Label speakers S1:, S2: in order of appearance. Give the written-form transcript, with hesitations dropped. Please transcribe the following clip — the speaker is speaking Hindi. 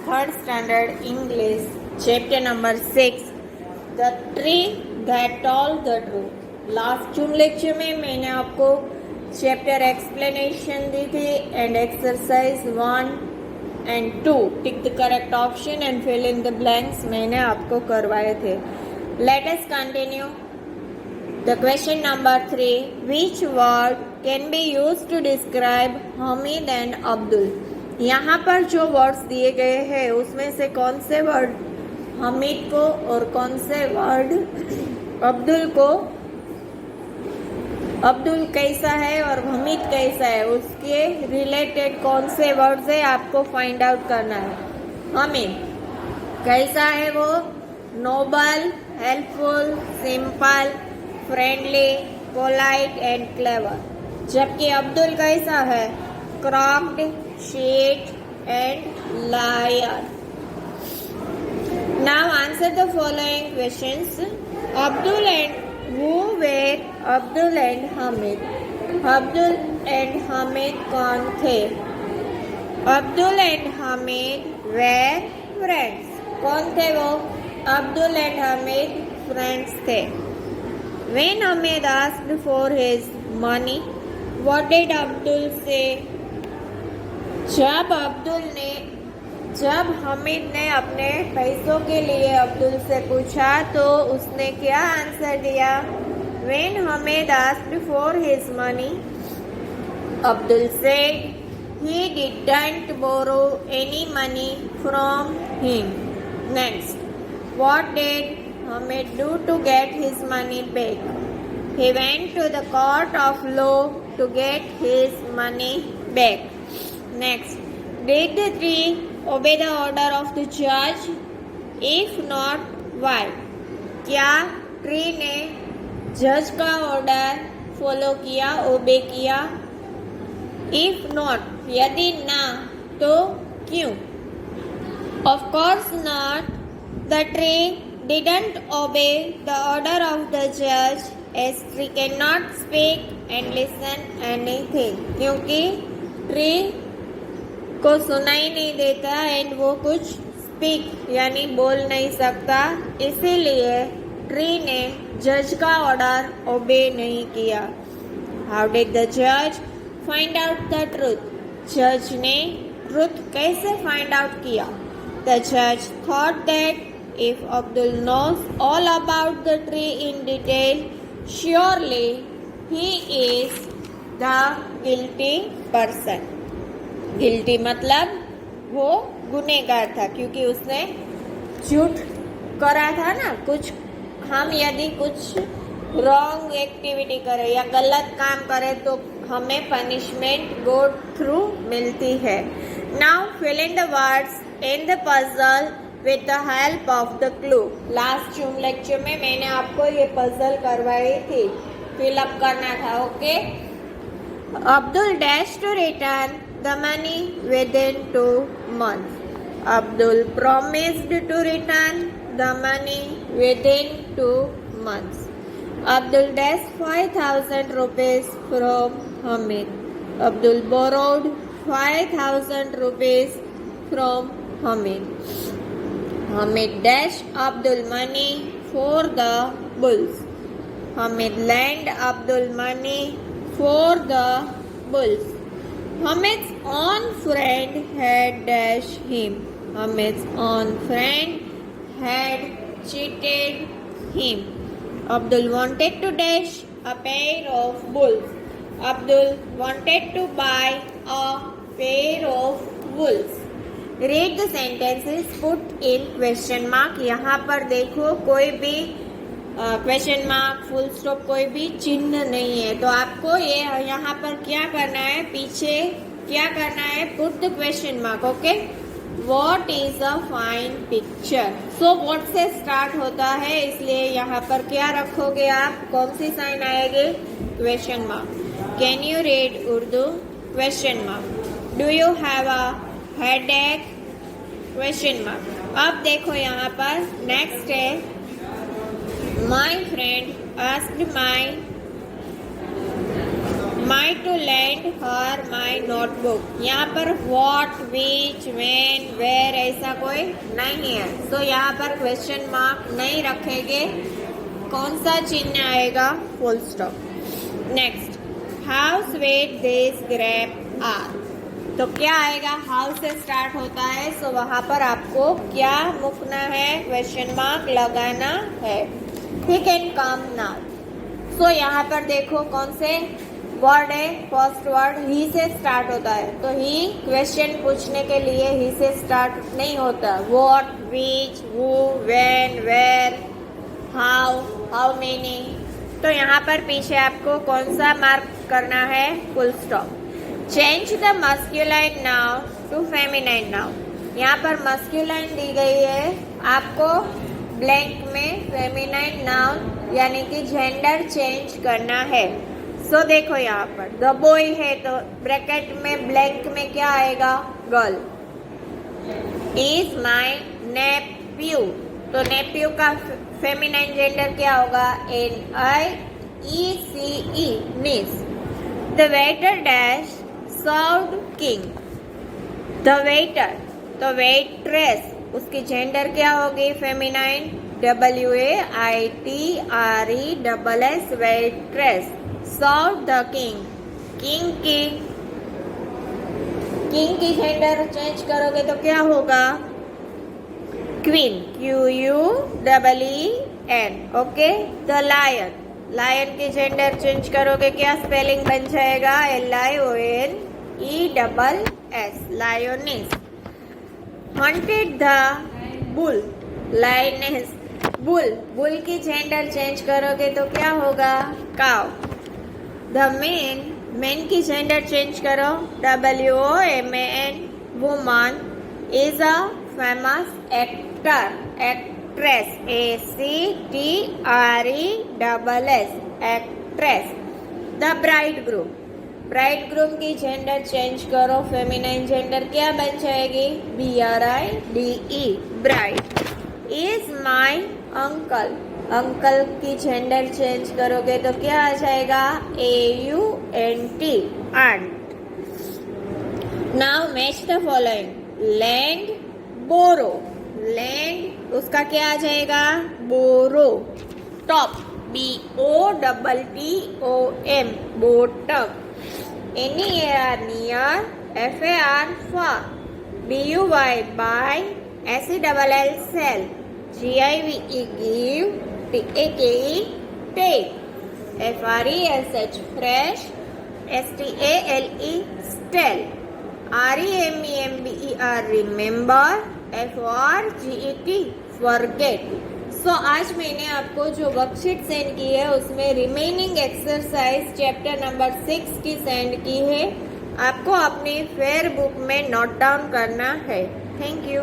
S1: third standard English, chapter number 6, The Tree That Told the Truth. Last zoom lecture में मैंने आपको चैप्टर एक्सप्लेनेशन दी थी and exercise 1 and 2 tick the correct option and fill in the blanks मैंने आपको करवाए थे. Let us continue. The question number 3, which word can be used to describe Hamid and Abdul. यहाँ पर जो वर्ड्स दिए गए हैं उसमें से कौन से वर्ड हमीद को और कौन से वर्ड अब्दुल को, अब्दुल कैसा है और हमीद कैसा है, उसके रिलेटेड कौन से वर्ड्स है आपको फाइंड आउट करना है. हमीद कैसा है वो, noble, helpful, simple, friendly, polite and clever. जबकि अब्दुल कैसा है, क्रॉक्ड, cheat and liar. Now answer the following questions. Abdul and who were Abdul and Hamid? Abdul and Hamid कौन थे? Abdul and Hamid were friends. कौन थे वो? Abdul and Hamid friends थे. When Hamid asked for his money, what did Abdul say? जब हमीद ने अपने पैसों के लिए अब्दुल से पूछा तो उसने क्या आंसर दिया? When Hamid asked for his money, Abdul said he didn't borrow any money from him. Next, what did Hamid do to get his money back? He went to the court of law to get his money back. Next, did the tree obey the order of the judge? If not, why? क्या ट्री ने जज का ऑर्डर फॉलो किया, ओबे किया? If not, यदि ना तो क्यों? Of course not. The tree didn't obey the order of the judge as tree cannot speak and listen anything. क्योंकि ट्री को सुनाई नहीं देता एंड वो कुछ स्पीक यानी बोल नहीं सकता, इसीलिए ट्री ने जज का ऑर्डर ओबे नहीं किया. हाउ डिड द जज फाइंड आउट द ट्रूथ? जज ने ट्रूथ कैसे फाइंड आउट किया? द जज thought that if Abdul knows all about the tree in detail, surely he is the guilty person. Guilty मतलब वो गुनहगार था क्योंकि उसने झूठ करा था ना. कुछ हम यदि कुछ रॉन्ग एक्टिविटी करें या गलत काम करें तो हमें पनिशमेंट गो थ्रू मिलती है. Now fill in the words in the puzzle with the help of the clue. Last zoom lecture में मैंने आपको ये पजल करवाई थी, फिलअप करना था. Okay. Abdul dash to return the money within 2 months. Abdul promised to return the money within 2 months. Abdul dashed 5,000 rupees from Hamid. Abdul borrowed 5,000 rupees from Hamid. Hamid dashed Abdul money for the bulls. Hamid lent Abdul money for the bulls. Hamid's own friend had dashed him. Hamid's own friend had cheated him. Abdul wanted to dash a pair of bulls. Abdul wanted to buy a pair of wolves. Read the sentences put in question mark. यहाँ पर देखो कोई भी क्वेश्चन मार्क, फुल स्टॉप, कोई भी चिन्ह नहीं है. तो आपको ये यहाँ पर क्या करना है, पीछे क्या करना है, put the question mark. Okay. What is a fine picture. So what से स्टार्ट होता है, इसलिए यहाँ पर क्या रखोगे आप, कौन सी साइन आएगी, question mark. Can you read Urdu, question mark. Do you have a headache, question mark. अब देखो यहाँ पर नेक्स्ट है, My friend asked my my to lend her my notebook. यहाँ पर वॉट, विच, वेन, वेयर ऐसा कोई नहीं है, तो यहाँ पर क्वेश्चन मार्क नहीं रखेंगे। कौन सा चिन्ह आएगा? Full stop. Next, how sweet this grape are. तो क्या आएगा? हाउ से स्टार्ट होता है, सो वहां पर आपको क्या मुकना है? क्वेश्चन मार्क लगाना है। He can come now. सो यहाँ पर देखो कौन से वर्ड है? फर्स्ट वर्ड ही से स्टार्ट होता है, तो ही क्वेश्चन पूछने के लिए ही से स्टार्ट नहीं होता। What, which, who, when, where, how, how many. तो यहाँ पर पीछे आपको कौन सा मार्क करना है? Full stop. Change the masculine noun to feminine noun. यहाँ पर मस्क्यूलाइन दी गई है, आपको ब्लैंक में फेमिनाइन नाउन यानी कि जेंडर चेंज करना है। सो देखो यहाँ पर द बॉय है, तो ब्रैकेट में ब्लैंक में क्या आएगा? गर्ल। इज माई नेप्यू, तो नेप्यू का फेमिनाइन जेंडर क्या होगा? NIECE, niece. The waiter dash served king. The waiter, तो वेट्रेस, उसकी जेंडर क्या होगी? Feminine, WAITRESS, waitress. Serve the king, king की जेंडर चेंज करोगे तो क्या होगा? Queen, QUEEN। Okay. The lion, lion की जेंडर चेंज करोगे, क्या स्पेलिंग बन जाएगा? LIONESS, lioness. Hunted the bull, lioness, bull, bull की जेंडर चेंज करोगे तो क्या होगा? काव। द मैन, मैन की जेंडर चेंज करो, WOMAN, woman. Is a famous actor, actress, ACTRESS, actress. The bride groom, bride groom की जेंडर चेंज करो, फेमिनाइन जेंडर क्या बन जाएगी? BRIDE, bride. Is my uncle, uncle की जेंडर चेंज करोगे तो क्या आ जाएगा? AUNT, aunt. Now match the following. Lend, borrow, lend उसका क्या आ जाएगा? Borrow. Top, BOTTOM, bottom. NEAR, near. FAR, far। BUY, bye. SELL, sell. GIVE, give। TAKE, take। FRESH, fresh। STALE, stale। REMEMBER, remember। FORGET, forget। सो आज मैंने आपको जो वर्कशीट सेंड की है उसमें रिमेनिंग एक्सरसाइज चैप्टर नंबर 6 की सेंड की है। आपको अपनी फेयर बुक में नोट डाउन करना है। Thank you.